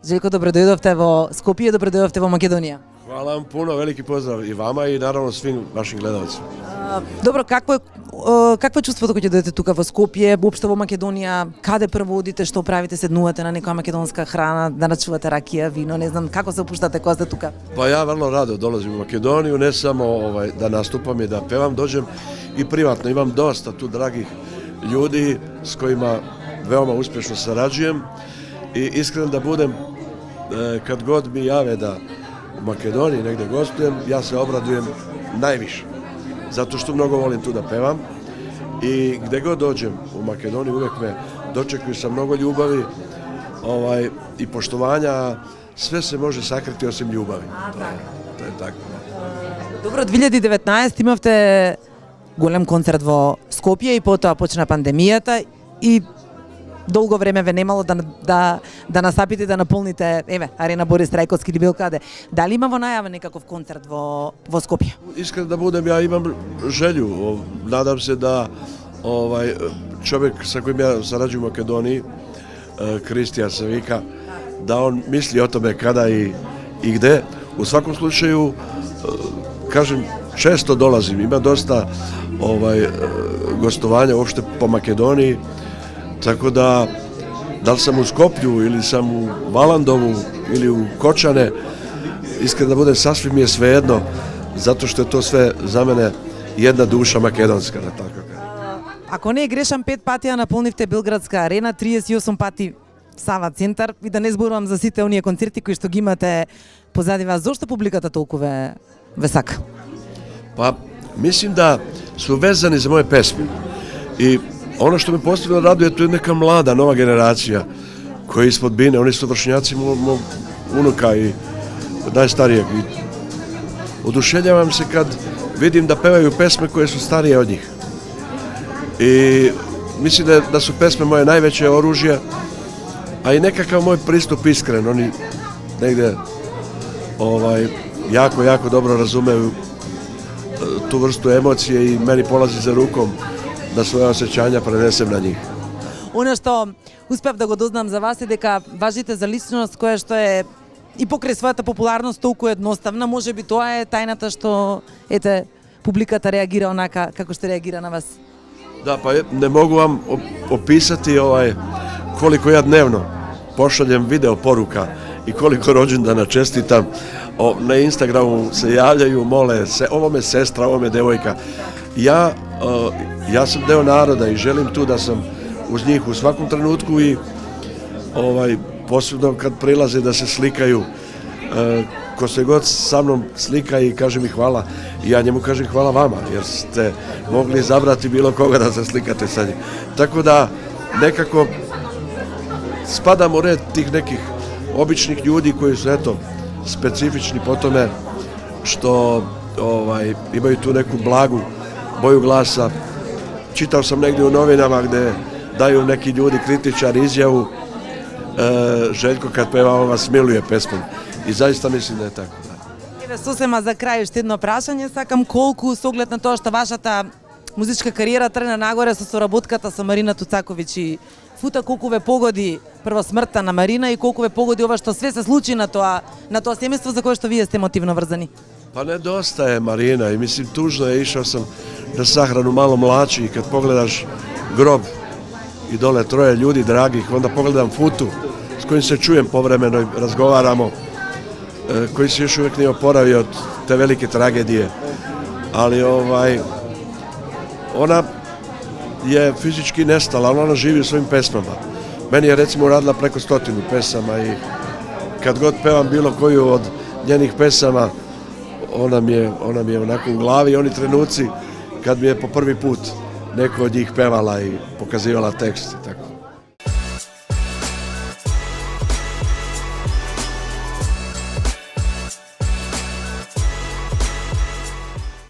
Željko, dobrodošli во Skopje, dobrodošli во Македонија. Hvala vam puno, veliki pozdrav i vama i naravno svim vašim gledalcima. Добро, какво е чувството кога ќе дојдете тука во Скопје, уопште во Македонија? Каде прво одите, што правите, седнувате на некоја македонска храна, да начувате ракија, вино, не знам, како се опуштате кога сте тука? Pa ja vrlo rado dolazim u Makedoniju, ne samo da nastupam i da pevam, dođem i privatno. Imam dosta tu dragih ljudi s kojima veoma uspješno sarađujem i iskren da budem, kad god mi jave da u Makedoniji negde gostujem, ja se obradujem najviše. Zato što mnogo volim tu da pevam i gde god dođem u Makedoniju uvek me dočekuju sa mnogo ljubavi i poštovanja, sve se može sakriti osim ljubavi. To je tako. Добро, 2019 имавте голем концерт во Скопје и потоа почна пандемијата и долго време ве немало да насапите и да наполните, Арена Борис Трајковски или било каде. Дали има во најава некаков концерт во Скопје? Iskreno da budem, ja imam želju. Nadam se da čovjek sa kojim ja sarađujem u Makedoniji, Kristijan Savika, da on misli o tome kada i gde. U svakom slučaju, kažem, često dolazim, ima dosta gostovanja uopšte po Makedoniji, tako da li sam u Skoplju ili sam u Valandovu ili u Kočane, iskreno da budem, sasvim mi je svejedno, zato što je to sve za mene jedna duša makedonska, da tako kažem. Ако не е грешам, 5 пати ја наполнивте Белградска арена, 38 пати Сава центар, и да не зборувам за сите оние концерти кои што ги имате позади вас. Зошто публиката толку ве сака? Pa mislim da su vezani za moje pesme i ono što me posebno raduje, to je neka mlada, nova generacija koja je ispod bine, oni su vršnjaci mog unuka i najstarijeg. I oduševljavam se kad vidim da pevaju pesme koje su starije od njih. I mislim da su pesme moje najveće oružje, a i nekakav moj pristup iskren. Oni negde jako dobro razumeju tu vrstu emocije i meni polazi za rukom da svoje osjećanja prenesem na njih. Ono што успев да го дознам за вас е дека важите за личност која што е и покрај својата популарност толку едноставна, можеби тоа е тајната што публиката реагира онака како што реагира на вас. Da, pa ne mogu vam opisati koliko ja dnevno pošaljem video poruka i koliko rođendana čestitam. Na Instagramu se javljaju, mole se, ovo me sestra, ovo me devojka. Ja sam deo naroda i želim tu da sam uz njih u svakom trenutku i posebno kad prilaze da se slikaju, ko se god sa mnom slika i kaže mi hvala, i ja njemu kažem hvala vama, jer ste mogli izabrati bilo koga da se slikate sa njim. Tako da nekako spadam u red tih nekih običnih ljudi koji su specifični po tome što imaju tu neku blagu boju glasa. Čitao sam negdje u novinama gde daju neki ljudi, kritičari, izjavu Željko kad peva on vas smiluje pesmom. I zaista mislim da je tako. Еве сосема за крај уште едно прашање, сакам колку со оглед на тоа што вашата музичка кариера тргна нагоре со соработката со Марина Туцаковиќ и Фута, колку ве погоди прво смртта на Марина и колку ве погоди ова што све се случи на тоа семејство за кое што вие сте емотивно врзани? Pa nedostaje Marina i mislim tužno je, išao sam na sahranu malo mlači i kad pogledaš grob i dole troje ljudi dragih, onda pogledam Futu s kojim se čujem povremeno i razgovaramo, koji se još uvijek nije oporavio od te velike tragedije, ali ona je fizički nestala, ali ona živi u svojim pesmama. Meni je recimo uradila preko 100 pesama i kad god pevam bilo koju od njenih pesama, ona mi je onako u glavi i oni trenuci kad mi je po prvi put neko od njih pevala i pokazivala tekst. Tako.